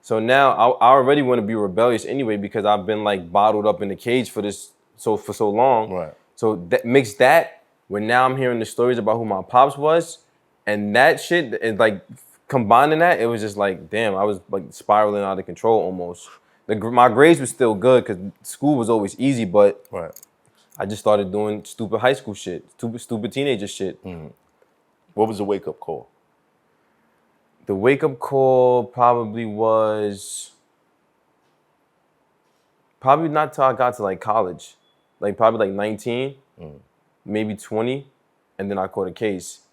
So now I already want to be rebellious anyway because I've been like bottled up in the cage for so long. Right. So that mix that when now I'm hearing the stories about who my pops was, and that shit is like combining that, it was just like damn, I was like spiraling out of control almost. My grades were still good because school was always easy, but Right. I just started doing stupid high school shit, stupid teenager shit. What was the wake-up call? The wake-up call probably not till I got to like college. Like probably like 19, maybe 20, and then I caught a case.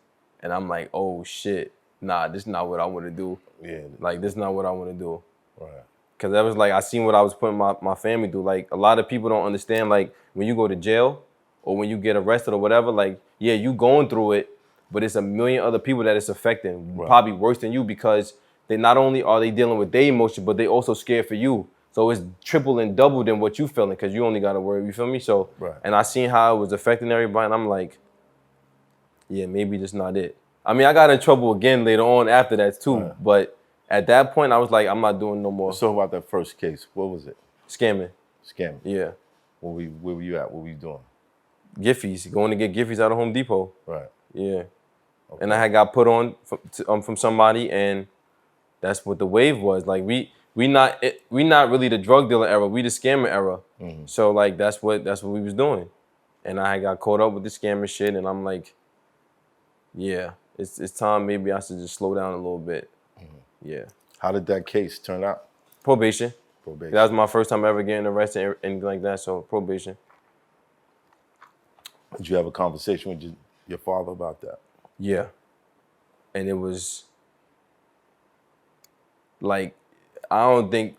And I'm like, oh shit, nah, this is not what I want to do. Yeah. Like this is not what I want to do. Right. Cause that was like, I seen what I was putting my family through. Like a lot of people don't understand, like when you go to jail or when you get arrested or whatever, like, yeah, you going through it, but it's a million other people that it's affecting, probably worse than you because they not only are they dealing with their emotion, but they also scared for you. So it's triple and double than what you feeling because you only got to worry, you feel me? So, and I seen how it was affecting everybody and I'm like, yeah, maybe that's not it. I mean, I got in trouble again later on after that too, but at that point I was like, I'm not doing no more. So about that first case, what was it? Scamming. Yeah. Where were you at? What were you doing? Giffies, going to get Giffies out of Home Depot. Right. Yeah. Okay. And I had got put on from somebody, and that's what the wave was. Like we not really the drug dealer era. We the scammer era. So like that's what we was doing, and I had got caught up with the scammer shit, and I'm like, yeah, it's time. Maybe I should just slow down a little bit. Yeah. How did that case turn out? Probation. That was my first time ever getting arrested and anything like that. So probation. Did you have a conversation with your father about that? Yeah. And it was like, I don't think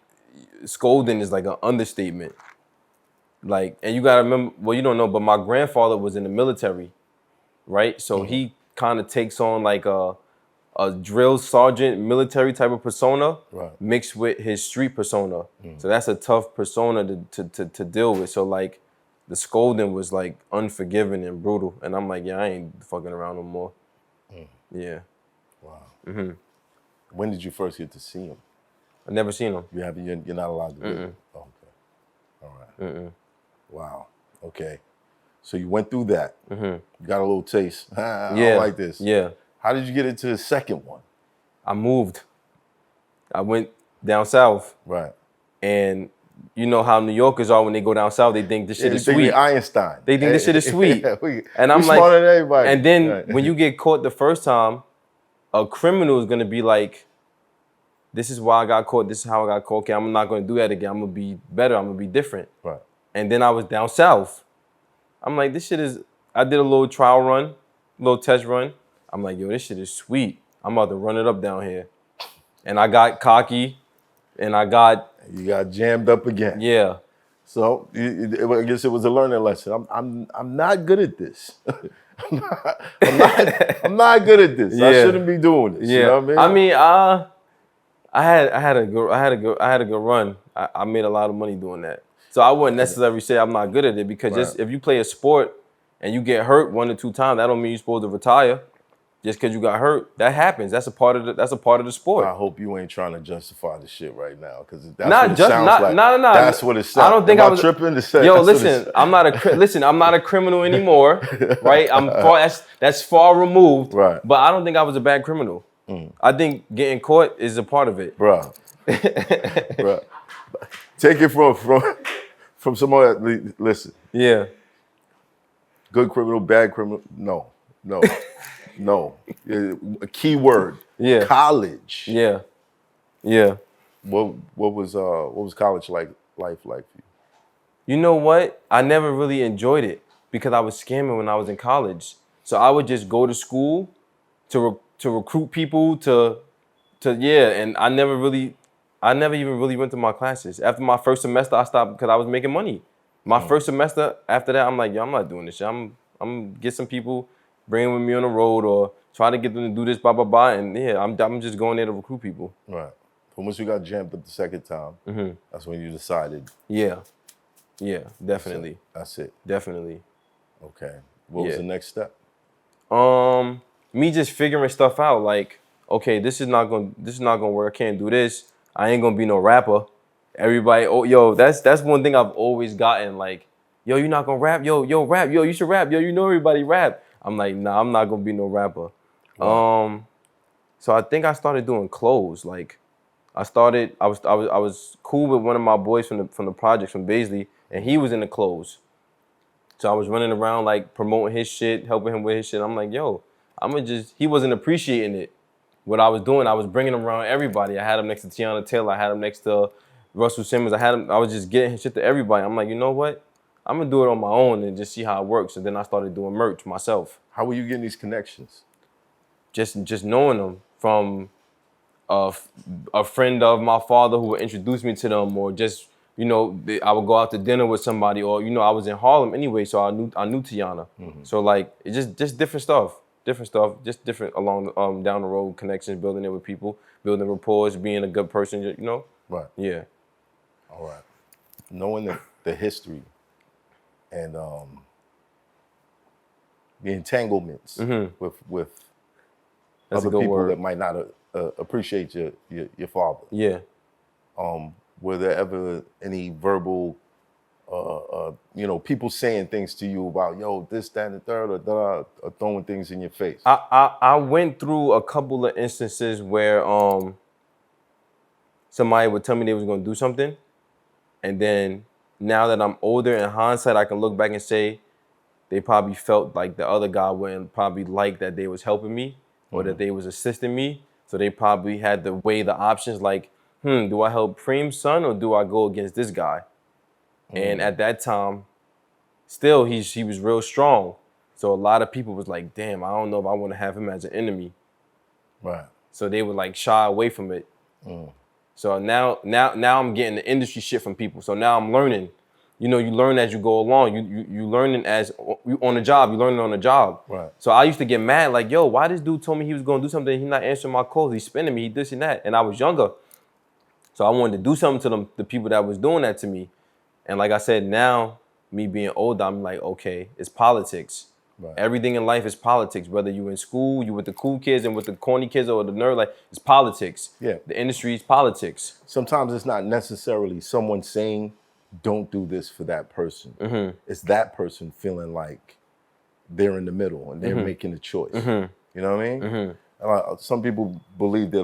scolding is like an understatement. Like, and you gotta remember, well, you don't know, but my grandfather was in the military, right? So he kind of takes on like a drill sergeant military type of persona mixed with his street persona. So that's a tough persona to deal with. So like, the scolding was like unforgiving and brutal. And I'm like, yeah, I ain't fucking around no more. Yeah. Wow. When did you first get to see him? I never seen him. You're not allowed to do it? Okay. All right. Wow. Okay. So you went through that. You got a little taste. I don't like this. Yeah. How did you get into the second one? I moved. I went down south. Right. And you know how New Yorkers are when they go down south, they think this shit is sweet. Einstein. They think this shit is sweet. And I'm like, smarter than everybody. And then when you get caught the first time, a criminal is gonna be like, this is why I got caught, this is how I got caught, okay, I'm not gonna do that again, I'm gonna be better, I'm gonna be different. Right. And then I was down south. I'm like, this shit is, I did a little trial run, little test run. I'm like, yo, this shit is sweet. I'm about to run it up down here. And I got cocky, and you got jammed up again. Yeah. So I guess it was a learning lesson. I'm not good at this. I'm not good at this. Yeah. I shouldn't be doing this. Yeah. You know what I mean? I had a good run. I made a lot of money doing that. So I wouldn't necessarily say I'm not good at it because just if you play a sport and you get hurt 1 or 2 times, that don't mean you're supposed to retire. Just because you got hurt, that happens. That's a part of the sport. I hope you ain't trying to justify the shit right now, because that's what it sounds like. No. That's what it sounds. I don't think I was tripping to say. Yo, listen, I'm not a criminal anymore, right? That's far removed. Right. But I don't think I was a bad criminal. I think getting caught is a part of it, bro. Take it from someone. Listen. Yeah. Good criminal, bad criminal. No. No. A key word. Yeah. College. Yeah. What was college life like for you? You know what? I never really enjoyed it because I was scamming when I was in college. So I would just go to school to recruit people and I never even really went to my classes. After my first semester, I stopped because I was making money. My first semester, after that, I'm like, yo, I'm not doing this shit. I'm get some people, bring them with me on the road or try to get them to do this, blah, blah, blah. And yeah, I'm just going there to recruit people. Right. But once you got jammed up the second time, that's when you decided. Yeah, definitely. That's it. Definitely. Okay. What was the next step? Me just figuring stuff out. Like, okay, this is not gonna work. I can't do this. I ain't gonna be no rapper. Everybody, oh, yo, that's one thing I've always gotten. Like, yo, you not gonna rap? Yo, rap. Yo, you should rap. Yo, you know everybody rap. I'm like, nah, I'm not gonna be no rapper. Wow. So I think I started doing clothes. Like, I was cool with one of my boys from the projects from Baisley, and he was in the clothes. So I was running around like promoting his shit, helping him with his shit. I'm like, yo, he wasn't appreciating it. What I was doing, I was bringing him around everybody. I had him next to Tiana Taylor. I had him next to Russell Simmons. I was just getting his shit to everybody. I'm like, you know what? I'm gonna do it on my own and just see how it works. And then I started doing merch myself. How were you getting these connections? Just knowing them from a friend of my father who would introduce me to them, or just, you know, I would go out to dinner with somebody, or, you know, I was in Harlem anyway, so I knew Tiana. So like, it's just different stuff, just different along down the road connections, building it with people, building rapport, being a good person, you know. Right. Yeah. All right. Knowing the history and the entanglements with That's other a good people word. that might not appreciate your father. Yeah. Were there ever any verbal, you know, people saying things to you about, yo, this, that, and the third, or throwing things in your face? I went through a couple of instances where somebody would tell me they was gonna do something, and then now that I'm older, in hindsight, I can look back and say they probably felt like the other guy wouldn't probably like that they was helping me or that they was assisting me. So they probably had to weigh the options like, do I help Preem's son or do I go against this guy? And at that time, still he was real strong. So a lot of people was like, damn, I don't know if I want to have him as an enemy. Right. So they would like shy away from it. So now I'm getting the industry shit from people. So now I'm learning. You know, you learn as you go along. You learning as on the job. You learning on the job. Right. So I used to get mad, like, yo, why this dude told me he was gonna do something? He's not answering my calls. He's spinning me. He this and that. And I was younger, so I wanted to do something to the people that was doing that to me. And like I said, now me being older, I'm like, okay, it's politics. Right. Everything in life is politics. Whether you in school, you with the cool kids and with the corny kids or the nerd, like, it's politics. Yeah. The industry is politics. Sometimes it's not necessarily someone saying, don't do this for that person. It's that person feeling like they're in the middle and they're making a choice. You know what I mean? Some people believe that,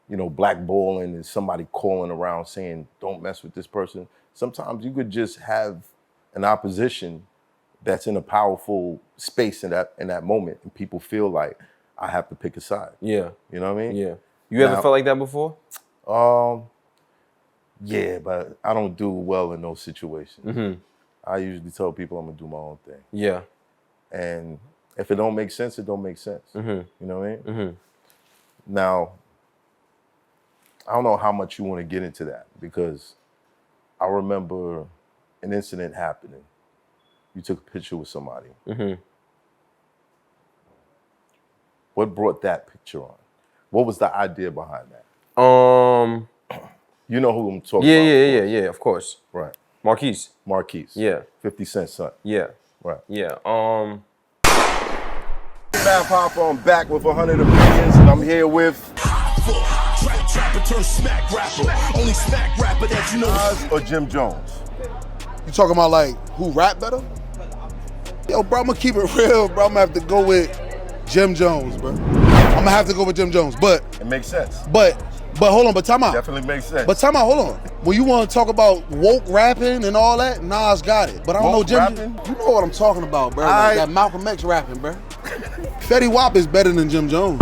you know, blackballing is somebody calling around saying, don't mess with this person. Sometimes you could just have an opposition that's in a powerful space in that moment, and people feel like, I have to pick a side. Yeah. You know what I mean? Yeah. You ever felt like that before? Yeah, but I don't do well in those situations. I usually tell people I'm gonna do my own thing. Yeah. And if it don't make sense, it don't make sense. You know what I mean? Now, I don't know how much you want to get into that, because I remember an incident happening. You took a picture with somebody. What brought that picture on? What was the idea behind that? You know who I'm talking about. Yeah, of course. Right. Marquise. Yeah. 50 Cent's son. Yeah. Right. Yeah. Math Hoffa, I'm back with 100 opinions, and I'm here with Trapper turn smack rapper. Only smack rapper that you know. Nas or Jim Jones? You talking about like who rap better? Yo, bro, I'm gonna keep it real, bro. I'm gonna have to go with Jim Jones, bro. I'm gonna have to go with Jim Jones, but It makes sense. but hold on, but time out. Definitely makes sense. But time out, hold on. When you want to talk about woke rapping and all that, Nas got it. But I don't Woke know Jim. rapping? You know what I'm talking about, bro. I- Like that Malcolm X rapping, bro. Fetty Wap is better than Jim Jones.